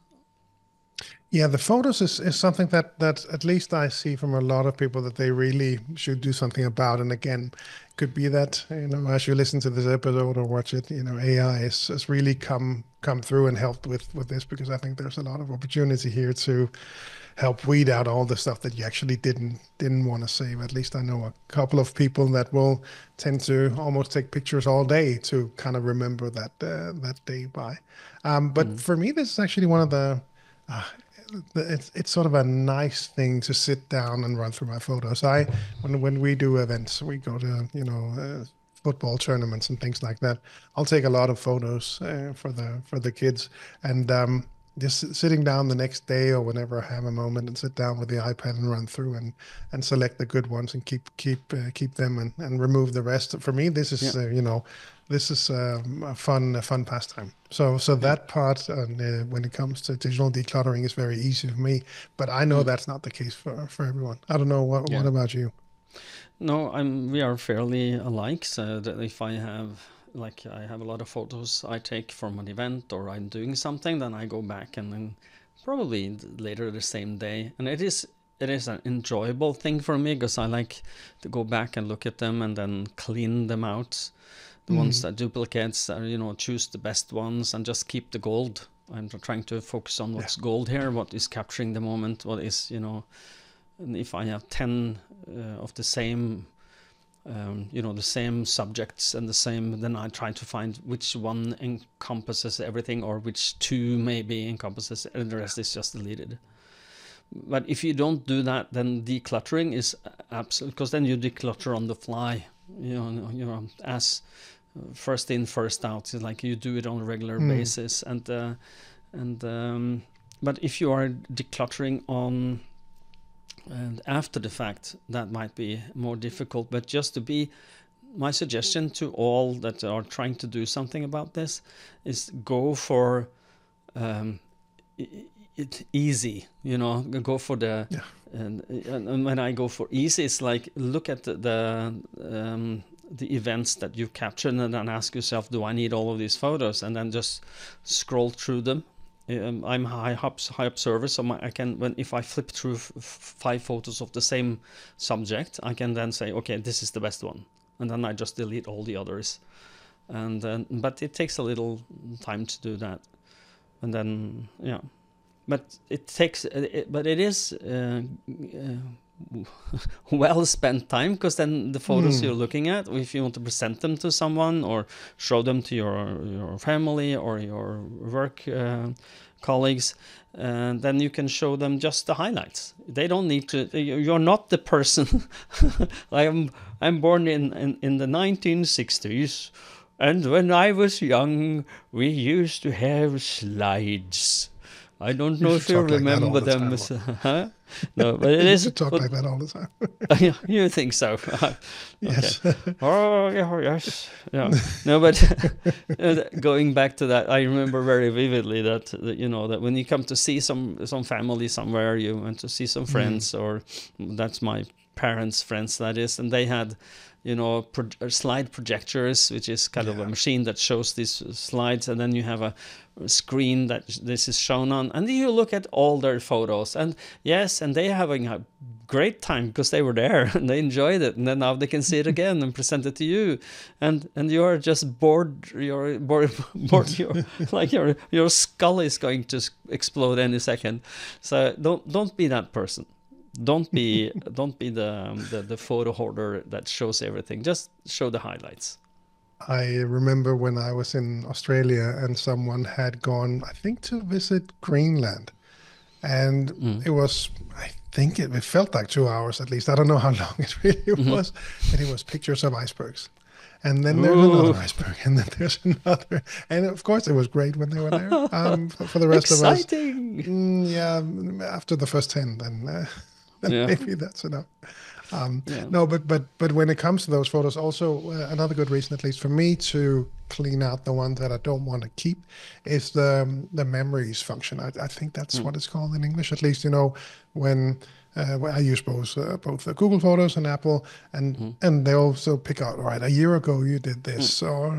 Yeah, the photos is something that at least I see from a lot of people that they really should do something about. And again, could be that, as you listen to this episode or watch it, AI has really come through and helped with this, because I think there's a lot of opportunity here to help weed out all the stuff that you actually didn't want to save. At least I know a couple of people that will tend to almost take pictures all day to kind of remember that day by. But for me, this is actually one of the it's sort of a nice thing to sit down and run through my photos. When we do events, we go to football tournaments and things like that. I'll take a lot of photos for the kids, and just sitting down the next day or whenever I have a moment and sit down with the iPad and run through and select the good ones and keep them and remove the rest. For me, this is this is a fun pastime. So that part when it comes to digital decluttering is very easy for me, but I know that's not the case for everyone. I don't know what about you. No, we are fairly alike. So that if I have a lot of photos I take from an event or I'm doing something, then I go back and then probably later the same day. And it is an enjoyable thing for me because I like to go back and look at them and then clean them out. The ones that duplicates, choose the best ones and just keep the gold. I'm trying to focus on what's gold here, what is capturing the moment, what is, and if I have 10 of the same, the same subjects and the same, then I try to find which one encompasses everything or which two maybe encompasses, and the rest is just deleted. But if you don't do that, then decluttering is absolute, because then you declutter on the fly, as first in, first out. It's like you do it on a regular basis, but if you are decluttering on and after the fact, that might be more difficult. But just to be, my suggestion to all that are trying to do something about this is go for it easy. Go for the. And when I go for easy, it's like look at the events that you've captured and then ask yourself, do I need all of these photos? And then just scroll through them. I'm high observer, so I can, if I flip through 5 photos of the same subject, I can then say, okay, this is the best one, and then I just delete all the others. And but it takes a little time to do that, and then but it takes, but it is well spent time, because then the photos you're looking at, if you want to present them to someone or show them to your family or your work colleagues, then you can show them just the highlights. They don't need to, you're not the person. I'm born in the 1960s, and when I was young we used to have slides. I don't know if you remember them. Huh? No, but it is. You talk like that all the time. You think so? Yes. Oh, yes. Yeah. No, but going back to that, I remember very vividly that that when you come to see some family somewhere, you went to see some friends, or that's my parents' friends, that is, and they had slide projectors, which is kind of a machine that shows these slides, and then you have a screen that this is shown on, and you look at all their photos, and they're having a great time because they were there and they enjoyed it, and then now they can see it again and present it to you, and you are just bored. You're bored. Like your skull is going to explode any second. So don't be that person. Don't be the photo hoarder that shows everything. Just show the highlights. I remember when I was in Australia and someone had gone, I think, to visit Greenland, and it was, I think it felt like 2 hours at least. I don't know how long it really was, but it was pictures of icebergs. And then there's another iceberg, and then there's another. And of course, it was great when they were there. For the rest of us, after the first 10, then maybe that's enough. No, but when it comes to those photos, also another good reason, at least for me, to clean out the ones that I don't want to keep is the memories function. I think that's what it's called in English, at least. When I use both Google Photos and Apple, and they also pick out, all right, a year ago you did this, or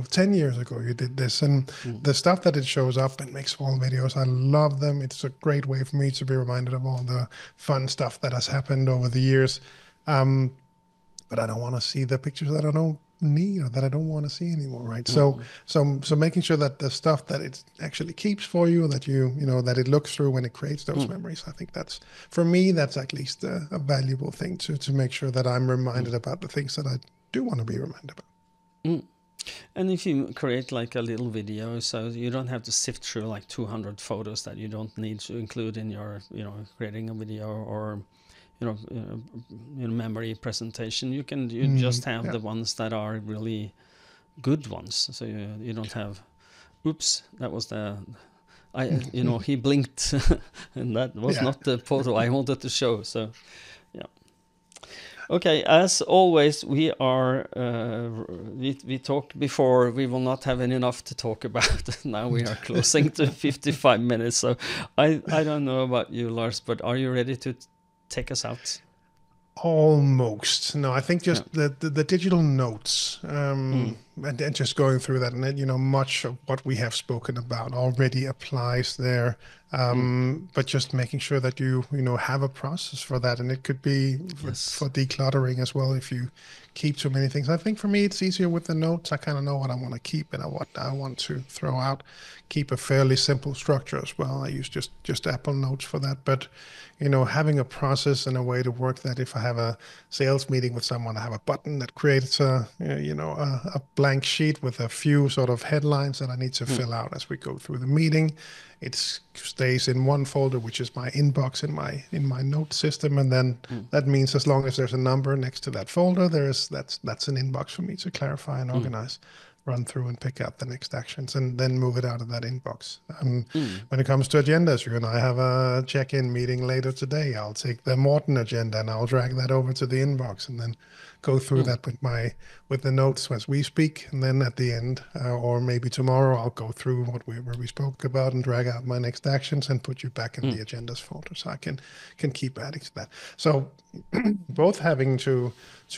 10 years ago you did this, and the stuff that it shows up and makes small videos, I love them. It's a great way for me to be reminded of all the fun stuff that has happened over the years. But I don't want to see the pictures that I don't need or that I don't want to see anymore, right? So making sure that the stuff that it actually keeps for you, that that it looks through when it creates those memories, I think that's, for me, that's at least a valuable thing to make sure that I'm reminded about the things that I do want to be reminded about. And if you create like a little video, so you don't have to sift through like 200 photos that you don't need to include in your, creating a video or, memory presentation. You just have the ones that are really good ones. So you don't have, oops, that was he blinked and that was not the photo I wanted to show. So, yeah. Okay, as always, we are, we talked before, we will not have enough to talk about. Now we are closing to 55 minutes. So I don't know about you, Lars, but are you ready to take us out? Almost. No, I think just the digital notes, and just going through that, and much of what we have spoken about already applies there. But just making sure that you have a process for that, and it could be for decluttering as well. If you keep too many things, I think for me it's easier with the notes. I kind of know what I want to keep and what I want to throw out. Keep a fairly simple structure as well. I use just Apple Notes for that, but having a process and a way to work that. If I have a sales meeting with someone, I have a button that creates a blank sheet with a few sort of headlines that I need to fill out as we go through the meeting. It stays in one folder, which is my inbox in my note system, and then that means as long as there's a number next to that folder, that's an inbox for me to clarify and organize. Run through and pick out the next actions and then move it out of that inbox. When it comes to agendas, you and I have a check-in meeting later today. I'll take the Morten agenda and I'll drag that over to the inbox and then go through that with the notes as we speak. And then at the end, or maybe tomorrow, I'll go through where we spoke about and drag out my next actions and put you back in the agendas folder, so I can keep adding to that. So both having to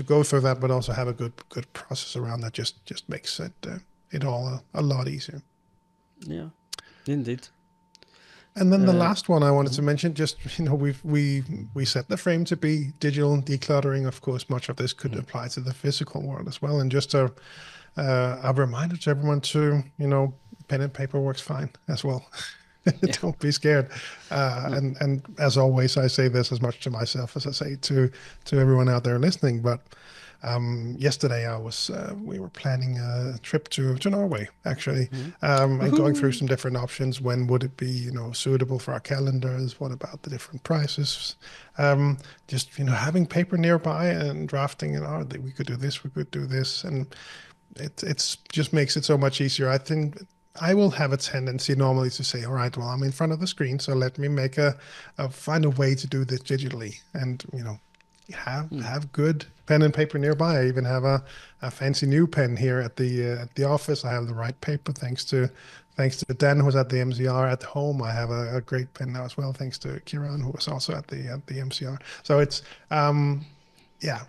go through that, but also have a good process around that just makes it all a lot easier. Yeah, indeed. And then the last one I wanted to mention, just we set the frame to be digital decluttering. Of course, much of this could apply to the physical world as well. And just a reminder to everyone to pen and paper works fine as well. Don't be scared. And as always, I say this as much to myself as I say to everyone out there listening. But yesterday we were planning a trip to Norway, actually, and going through some different options. When would it be suitable for our calendars? What about the different prices? Just having paper nearby and drafting we could do this, we could do this, and it's just makes it so much easier. I think I will have a tendency normally to say, all right, well, I'm in front of the screen, so let me find a way to do this digitally, and have good pen and paper nearby. I even have a fancy new pen here at the office. I have the right paper thanks to Dan, who was at the MCR. At home, I have a great pen now as well, thanks to Kiran, who was also at the MCR. So it's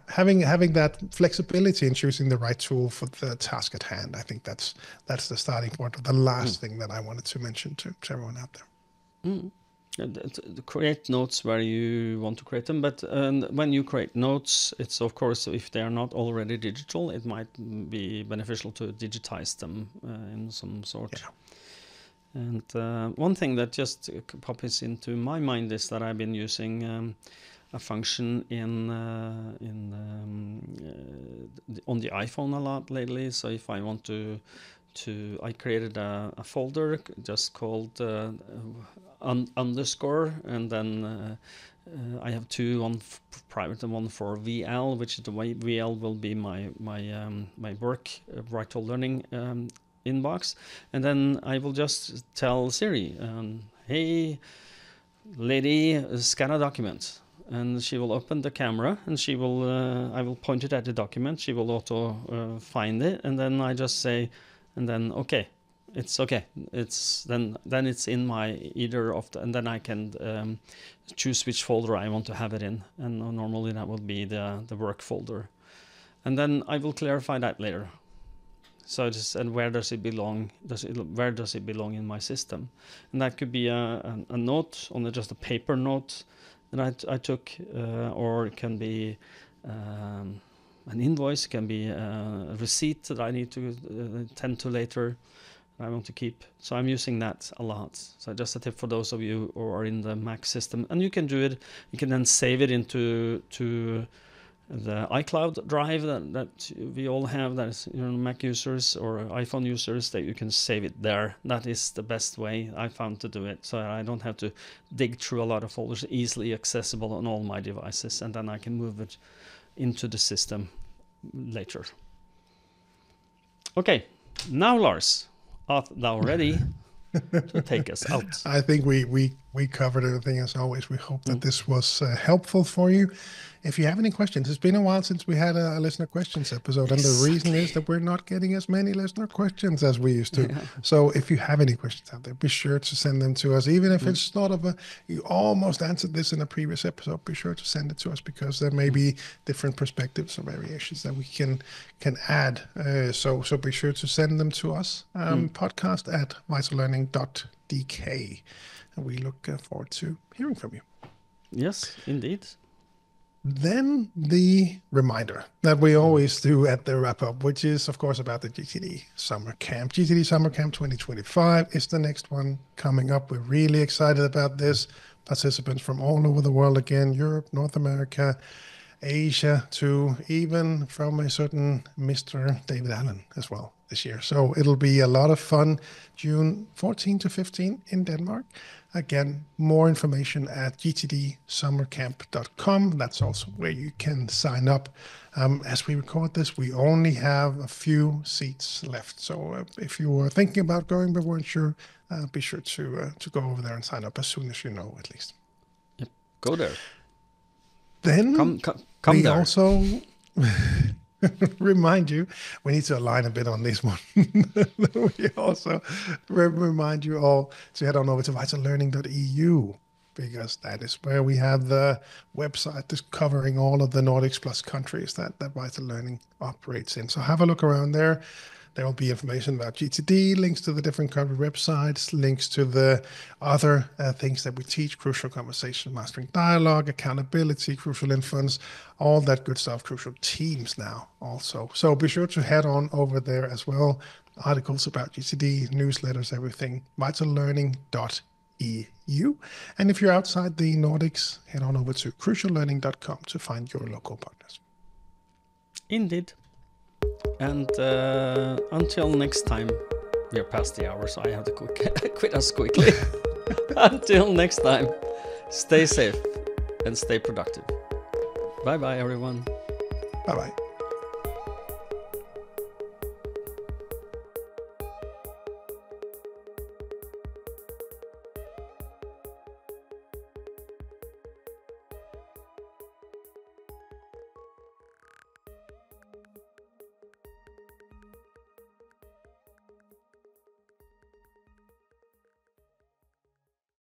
having that flexibility in choosing the right tool for the task at hand. I think that's the starting point, or the last thing that I wanted to mention to everyone out there. Create notes where you want to create them, but when you create notes, it's of course, if they are not already digital, it might be beneficial to digitize them in some sort. Yeah. And one thing that just pops into my mind is that I've been using a function on the iPhone a lot lately. So if I want I created a folder just called underscore, and then I have two, one private and one for VL, which is the way VL will be my work VitalLearning inbox, and then I will just tell Siri, hey lady, scan a document, and she will open the camera, and she will I will point it at the document, she will auto find it, and then I just say, and then okay, it's okay, it's then it's in my either of the, and then I can choose which folder I want to have it in, and normally that will be the work folder, and then I will clarify that later. So just, and where does it belong? Where does it belong in my system? And that could be a note on just a paper note that I took, or it can be an invoice, it can be a receipt that I need to tend to later. I want to keep. So I'm using that a lot. So just a tip for those of you who are in the Mac system, and you can do it. You can then save it into the iCloud drive that we all have, that is, Mac users or iPhone users, that you can save it there. That is the best way I found to do it, so I don't have to dig through a lot of folders, easily accessible on all my devices, and then I can move it into the system later. Okay, now Lars, art thou ready to take us out? I think we covered everything as always. We hope that this was helpful for you. If you have any questions, it's been a while since we had a listener questions episode, and the reason is that we're not getting as many listener questions as we used to. So if you have any questions out there, be sure to send them to us, even if it's sort of you almost answered this in a previous episode. Be sure to send it to us, because there may be different perspectives or variations that we can add. So be sure to send them to us. podcast@VitalLearning.dk, and we look forward to hearing from you. Yes, indeed. Then the reminder that we always do at the wrap-up, which is, of course, about the GTD Summer Camp. GTD Summer Camp 2025 is the next one coming up. We're really excited about this. Participants from all over the world again, Europe, North America, Asia, to even from a certain Mr. David Allen as well this year. So it'll be a lot of fun, June 14 to 15 in Denmark. Again, more information at gtdsummercamp.com. That's also where you can sign up. As we record this, we only have a few seats left. So if you were thinking about going but weren't sure, be sure to go over there and sign up as soon as you know, at least. Yep, go there. Then come we there. Also remind you, we need to align a bit on this one. We also remind you all to head on over to VitalLearning.eu, because that is where we have the website that's covering all of the Nordics plus countries that Vital Learning operates in. So have a look around there. There will be information about GTD, links to the different country websites, links to the other things that we teach: crucial conversation, mastering dialogue, accountability, crucial influence, all that good stuff, crucial teams now also. So be sure to head on over there as well. Articles about GTD, newsletters, everything, vitallearning.eu. And if you're outside the Nordics, head on over to cruciallearning.com to find your local partners. Indeed. And until next time, we are past the hour, so I have to quit us quickly. Until next time, stay safe and stay productive. Bye-bye, everyone. Bye-bye.